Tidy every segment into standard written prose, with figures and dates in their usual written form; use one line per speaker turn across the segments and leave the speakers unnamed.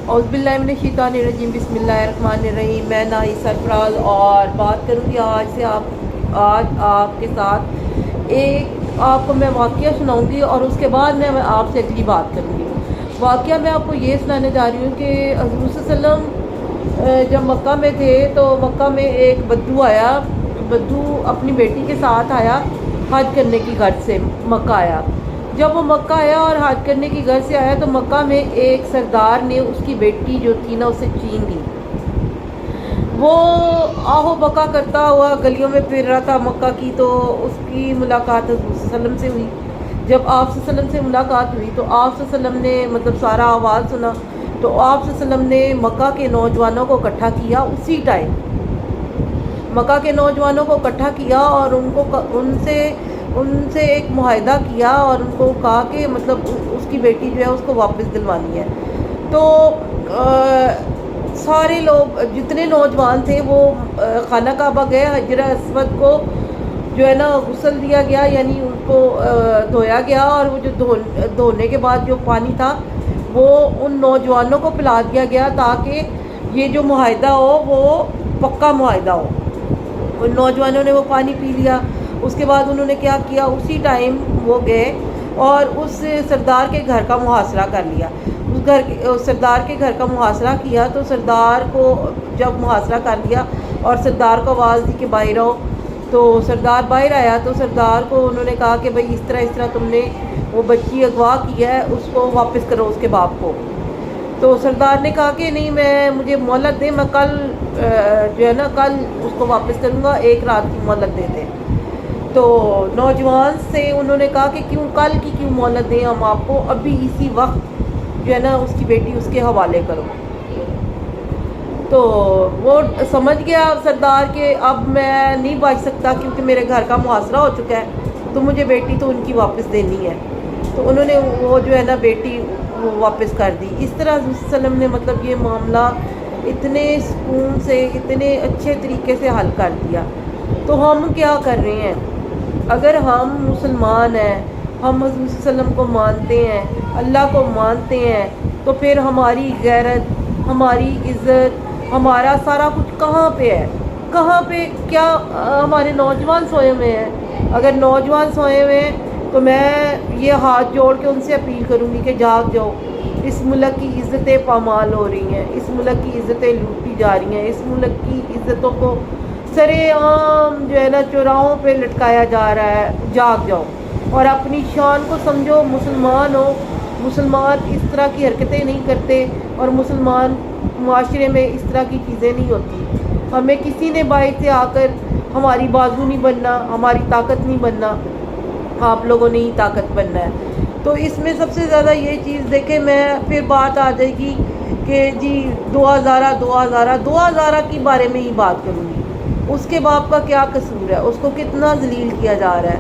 औज़ुबिल्लाहिमिनश्शैतानिर्रजीम बिस्मिल्लाहिर्रहमानिर्रहीम। मैं नाई सरफराज और बात करूँगी आज आपके साथ आपको मैं वाक़या सुनाऊँगी और उसके बाद मैं आपसे अगली बात करूँगी। वाक़या मैं आपको ये सुनाने जा रही हूँ कि हज़रत सल्लल्लाहु जब मक्का में थे तो मक्का में एक बद्दू आया। बद्दू अपनी बेटी के साथ आया, हज करने की घर से मक्का आया। जब वो मक्का आया और हज करने की घर से आया तो मक्का में एक सरदार ने उसकी बेटी जो थी ना उसे छीन ली। वो आहो बका करता हुआ गलियों में फिर रहा था मक्का की, तो उसकी मुलाकात वसल्लम से हुई। जब आप वसल्लम से मुलाकात हुई तो आप वसल्लम ने सारा आवाज़ सुना। तो आप वसल्लम ने मक्का के नौजवानों को इकट्ठा किया। उसी टाइम मक्का के नौजवानों को इकट्ठा किया और उनसे एक मुआहदा किया और उनको कहा कि उसकी बेटी जो है उसको वापस दिलवानी है। तो सारे लोग जितने नौजवान थे वो खाना काबा गए। हजर अस्वद को जो है ना गुस्ल दिया गया, यानी उनको धोया गया और वो जो धोने के बाद जो पानी था वो उन नौजवानों को पिला दिया गया ताकि ये जो मुआहदा हो वो पक्का मुआहदा हो। उन नौजवानों ने वो पानी पी लिया। उसके बाद उन्होंने क्या किया, उसी टाइम वो गए और उस सरदार के घर का मुहासरा कर लिया। उस सरदार के घर का मुहासरा किया। तो सरदार को जब मुहासरा कर लिया और सरदार को आवाज़ दी कि बाहर आओ, तो सरदार बाहर आया। तो सरदार को उन्होंने कहा कि भाई इस तरह तुमने वो बच्ची अगवा की है, उसको वापस करो उसके बाप को। तो सरदार ने कहा कि नहीं, मुझे मोहलत दे, मैं कल जो है ना कल उसको वापस करूँगा, एक रात की मोहलत दे दें। तो नौजवान से उन्होंने कहा कि कल की क्यों मोहलत दें, हम आपको अभी इसी वक्त जो है ना उसकी बेटी उसके हवाले करो। तो वो समझ गया सरदार के अब मैं नहीं बच सकता क्योंकि मेरे घर का मुहासरा हो चुका है, तो मुझे बेटी तो उनकी वापस देनी है। तो उन्होंने वो जो है ना बेटी वो वापस कर दी। इस तरह वसल्लम ने ये मामला इतने सुकून से इतने अच्छे तरीके से हल कर दिया। तो हम क्या कर रहे हैं, अगर हम मुसलमान हैं, हम हज़रत सल्लम को मानते हैं, अल्लाह को मानते हैं, तो फिर हमारी गैरत, हमारी इज़्ज़त, हमारा सारा कुछ कहाँ पे है, कहाँ पे क्या हमारे नौजवान सोए हुए हैं। अगर नौजवान सोए हुए हैं तो मैं ये हाथ जोड़ के उनसे अपील करूँगी कि जाग जाओ। इस मुल्क की इज़्ज़तें पामाल हो रही हैं, इस मुल्क की इज़्ज़तें लूटी जा रही हैं, इस मुल्क की इज़्ज़तों को सरेआम जो है ना चौराहों पे लटकाया जा रहा है। जाग जाओ और अपनी शान को समझो। मुसलमान हो, मुसलमान इस तरह की हरकतें नहीं करते और मुसलमान मुआशरे में इस तरह की चीज़ें नहीं होती। हमें किसी ने बाहर से आकर हमारी बाजू नहीं बनना, हमारी ताकत नहीं बनना, आप लोगों ने ही ताकत बनना है। तो इसमें सबसे ज़्यादा ये चीज़ देखें, मैं फिर बात आ जाएगी कि जी दुआ ज़ारा की बारे में ही बात करूँगी। उसके बाप का क्या कसूर है, उसको कितना जलील किया जा रहा है।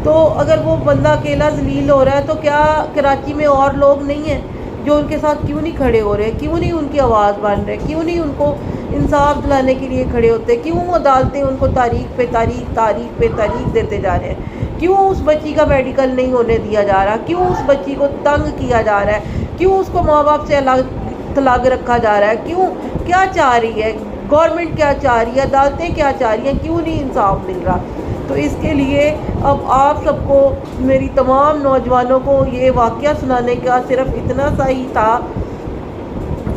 तो अगर वो बंदा अकेला जलील हो रहा है तो क्या कराची में और लोग नहीं हैं जो उनके साथ क्यों नहीं खड़े हो रहे, क्यों नहीं उनकी आवाज़ बन रहे, क्यों नहीं उनको इंसाफ दिलाने के लिए खड़े होते, क्यों अदालतें उनको तारीख पे तारीख देते जा रहे हैं, क्यों उस बच्ची का मेडिकल नहीं होने दिया जा रहा, क्यों उस बच्ची को तंग किया जा रहा है, क्यों उसको माँ बाप से अलग रखा जा रहा है, क्यों, क्या चाह रही है गवर्नमेंट, क्या चाह रही है अदालतें, क्या चाह रही हैं, क्यों नहीं इंसाफ मिल रहा। तो इसके लिए अब आप सबको, मेरी तमाम नौजवानों को ये वाक़या सुनाने का सिर्फ इतना सा ही था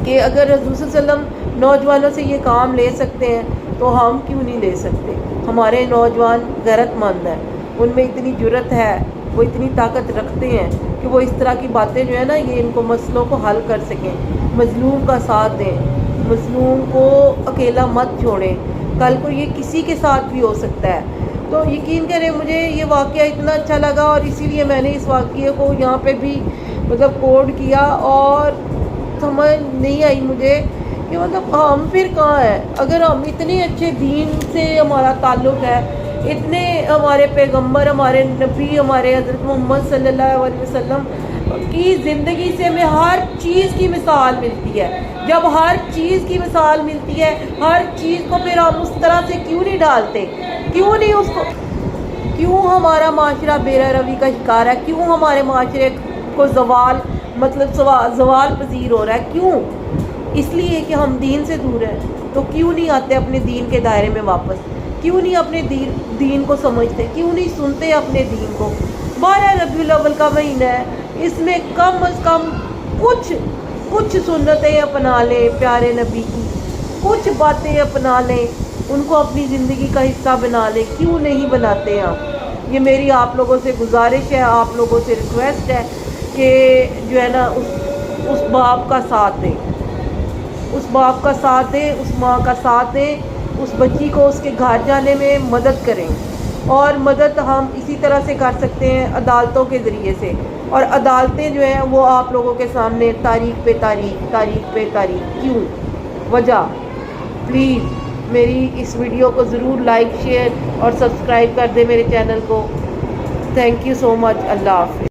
कि अगर रसूल सल्लम नौजवानों से ये काम ले सकते हैं तो हम क्यों नहीं ले सकते। हमारे नौजवान गैरतमंद हैं, उनमें इतनी जुर्रत है, वो इतनी ताकत रखते हैं कि वो इस तरह की बातें जो है ना ये इनको मसलों को हल कर सकें। मज़लूम का साथ दें, मज़लूम को अकेला मत छोड़ें, कल को ये किसी के साथ भी हो सकता है। तो यकीन करें मुझे ये वाक़या इतना अच्छा लगा और इसीलिए मैंने इस वाक़ये को यहाँ पे भी कोड किया और समझ नहीं आई मुझे कि हम फिर कहाँ हैं। अगर हम इतने अच्छे दीन से हमारा ताल्लुक़ है, इतने हमारे पैगंबर, हमारे नबी, हमारे हज़रत मोहम्मद सल्लल्लाहु अलैहि वसल्लम की ज़िंदगी से हमें हर चीज़ की मिसाल मिलती है। जब हर चीज़ की मिसाल मिलती है, हर चीज़ को फिर हम उस तरह से क्यों नहीं डालते, क्यों नहीं उसको, क्यों हमारा माशरा बेरहमी का शिकार है, क्यों हमारे माशरे को जवाल पजीर हो रहा है, क्यों। اس لیے کہ ہم دین سے دور ہیں، تو کیوں نہیں آتے اپنے دین کے دائرے میں واپس؟ کیوں نہیں اپنے دین کو سمجھتے؟ کیوں نہیں سنتے اپنے دین کو؟ 12 ربیع الاول کا مہینہ ہے، اس میں کم از کم کچھ سنتیں اپنا لیں پیارے نبی کی، کچھ باتیں اپنا لیں، ان کو اپنی زندگی کا حصہ بنا لیں۔ کیوں نہیں بناتے آپ؟ یہ میری آپ لوگوں سے گزارش ہے، آپ لوگوں سے ریکویسٹ ہے کہ جو ہے نا اس باپ کا ساتھ دیں، اس باپ کا ساتھ دیں، اس ماں کا ساتھ دیں، اس بچی کو اس کے گھر جانے میں مدد کریں۔ اور مدد ہم اسی طرح سے کر سکتے ہیں عدالتوں کے ذریعے سے، اور عدالتیں جو ہیں وہ آپ لوگوں کے سامنے تاریخ پہ تاریخ کیوں وجہ۔ پلیز میری اس ویڈیو کو ضرور لائک، شیئر اور سبسکرائب کر دیں میرے چینل کو۔ تھینک یو سو مچ۔ اللہ حافظ۔